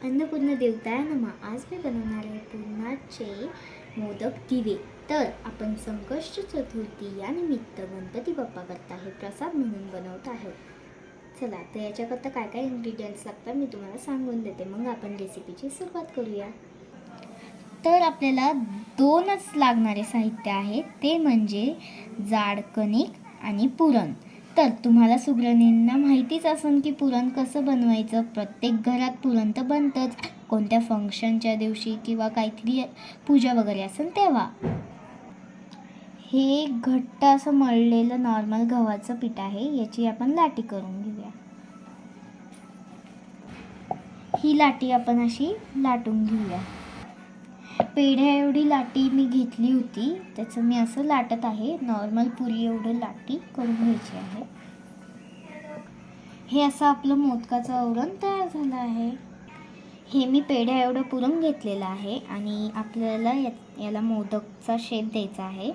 अन्नपूर्णा देवताय नमः. आज मी बनवणार आहे पुरणाचे मोदक दिवे. तर आपण संकष्ट चतुर्थी या निमित्त गणपती बाप्पा करता हे प्रसाद म्हणून बनवत आहोत. चला तर याच्याकरता काय काय इन्ग्रेडियंट्स लागतात मी तुम्हाला सांगून देते, मग आपण रेसिपीची सुरुवात करूया. तर आपल्याला दोनच लागणारे साहित्य आहे, ते म्हणजे जाड कणिक आणि पुरण. तर तुम्हाला सुगरणींना माहितीच असेल की पुरण कसं बनवायचं. प्रत्येक घरात पुरण तर बनतंच, कोणत्या फंक्शनच्या दिवशी किंवा काहीतरी पूजा वगैरे असेल तेव्हा. हे घट्ट असं मळलेलं नॉर्मल गव्हाचं पीठ आहे, याची आपण लाटी करून घेऊया. ही लाटी आपण अशी लाटून घेऊया. पेढ्या एवढी लाटी मी घेतली होती, त्याचं मी असं लाटत आहे. नॉर्मल पुरी एवढं लाटी करून घ्यायची आहे. हे असं आपलं मोदकाचं आवरण तयार झालं आहे. हे मी पेढ्या एवढं पुरण घेतलेलं आहे आणि आपल्याला याला मोदकचा शेप द्यायचा आहे.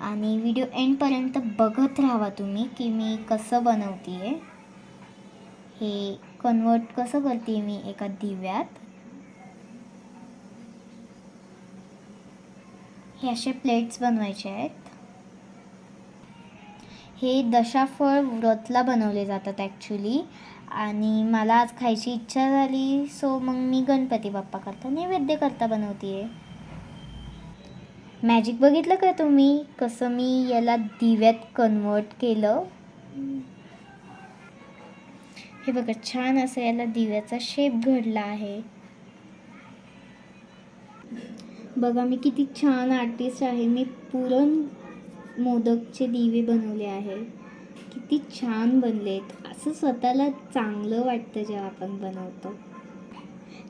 आणि व्हिडिओ एंडपर्यंत बघत राहावा तुम्ही की मी कसं बनवते आहे. हे कन्वर्ट कसं करते मी एका दिव्यात. हे असे प्लेट्स बनवायचे आहेत. हे दशाफळ व्रतला बनवले जातात ॲक्च्युली, आणि मला आज खायची इच्छा झाली, सो मग मी गणपती बाप्पा करता नैवेद्य करता बनवते आहे. मॅजिक बघितलं का तुम्ही, कसं मी याला दिव्यात कन्वर्ट केलं. हे बघा, छान असं याला दिव्याचा शेप घडला आहे. बघा मी किती छान आर्टिस्ट आहे. मी पुरण मोदकचे दिवे बनवले आहे. किती छान बनलेत. असं स्वतःला चांगलं वाटतं जेव्हा आपण बनवतो.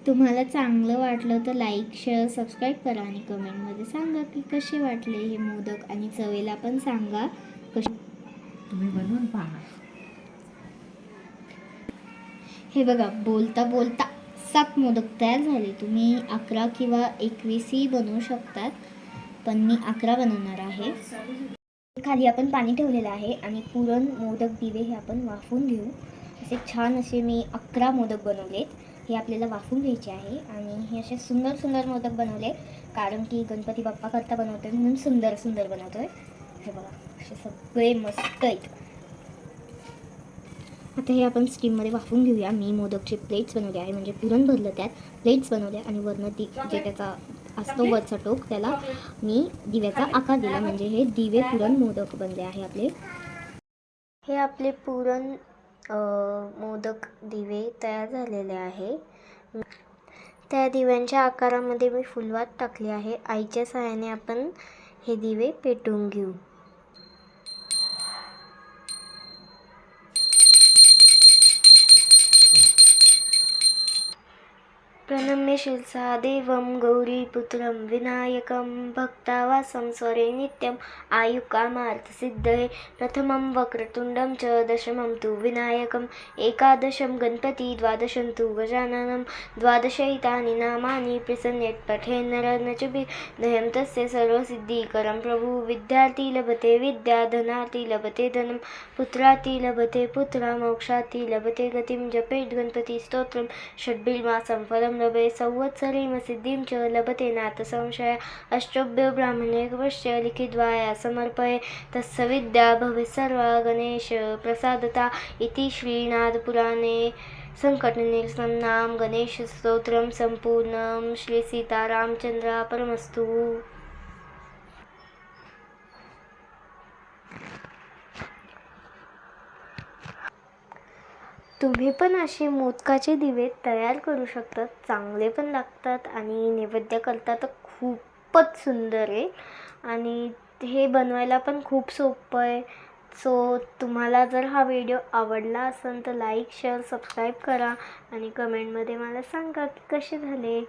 तुम्हाला चांगलं वाटलं तर लाईक, शेअर, सबस्क्राईब करा आणि कमेंटमध्ये सांगा की कसे वाटले हे मोदक, आणि चवेला पण सांगा कसे. तुम्ही बनवून पहा. हे बघा, बोलता बोलता 7 मोदक तयार झाले. तुम्ही 11 किंवा 21ही बनवू शकतात, पण मी 11 बनवणार आहे. खाली आपण पाणी ठेवलेलं आहे आणि पुरण मोदक दिवे हे आपण वाफवून घेऊ. असे छान असे मी 11 मोदक बनवलेत. हे आपल्याला वाफवून घ्यायचे आहे. आणि हे असे सुंदर सुंदर मोदक बनवले, कारण की गणपती बाप्पा करता बनवतोय म्हणून सुंदर सुंदर बनवतोय. हे बघा, असे सगळे मस्त आहेत. आता हे आपण स्टीममध्ये वाफवून घेऊया. मी मोदकचे प्लेट्स बनवले आहे, म्हणजे पुरण भरलं त्यात प्लेट्स बनवल्या, आणि वरनं जे त्याचा असतो वरचा टोक, त्याला मी दिव्याचा आकार दिला, म्हणजे हे दिवे पुरण मोदक बनले आहे आपले. हे आपले पुरण मोदक दिवे तयार झालेले आहे. त्या दिव्यांच्या आकारामध्ये मी फुलवात टाकली आहे. आईच्या सहाय्याने आपण हे दिवे पेटवून घेऊ. प्रणम्य शिरसा देवं गौरीपुत्रं विनायकं भक्तावासं स्वरे नित्यं आयुकामार्थसिद्धये. प्रथमं वक्रतुण्डं च दशमं तु विनायकम् एकादशं गणपति द्वादशं तु गजाननं द्वादशैतानि नामानि प्रसन्नेत् पठेन्नरनचभिर्नयं तस्य सर्वसिद्धिकरं. प्रभु विद्यार्थी लभते विद्या, धनार्थी लभते धनं, पुत्रार्थी लभते पुत्रा, मोक्षार्थी लभते गतिं. जपेत् गणपति स्तोत्रं षड्भिर्मासं फलं लभे संवत्सरीं सिद्धिं च लभते नाथ संशय. अष्टभ्यो ब्राह्मणेभ्यश्च लिखित्वा समर्पये तत्सविद्या भवेत् सर्वा. गणेश प्रसादता इति श्रीनाथपुराणे संकटनिरसनं नाम गणेश स्तोत्रं संपूर्णं. श्री सीतारामचंद्रार्पणमस्तु. तुम्ही पण असे मोदकाचे दिवे तयार करू शकता. चांगले पण लागतात आणि नैवेद्य करता तर खूपच सुंदर आहे. आणि हे बनवायला पण खूप सोपं आहे. सो तुम्हाला जर हा व्हिडिओ आवडला असेल तर लाईक, शेअर, सबस्क्राईब करा आणि कमेंटमध्ये मला सांगा की कसे झाले.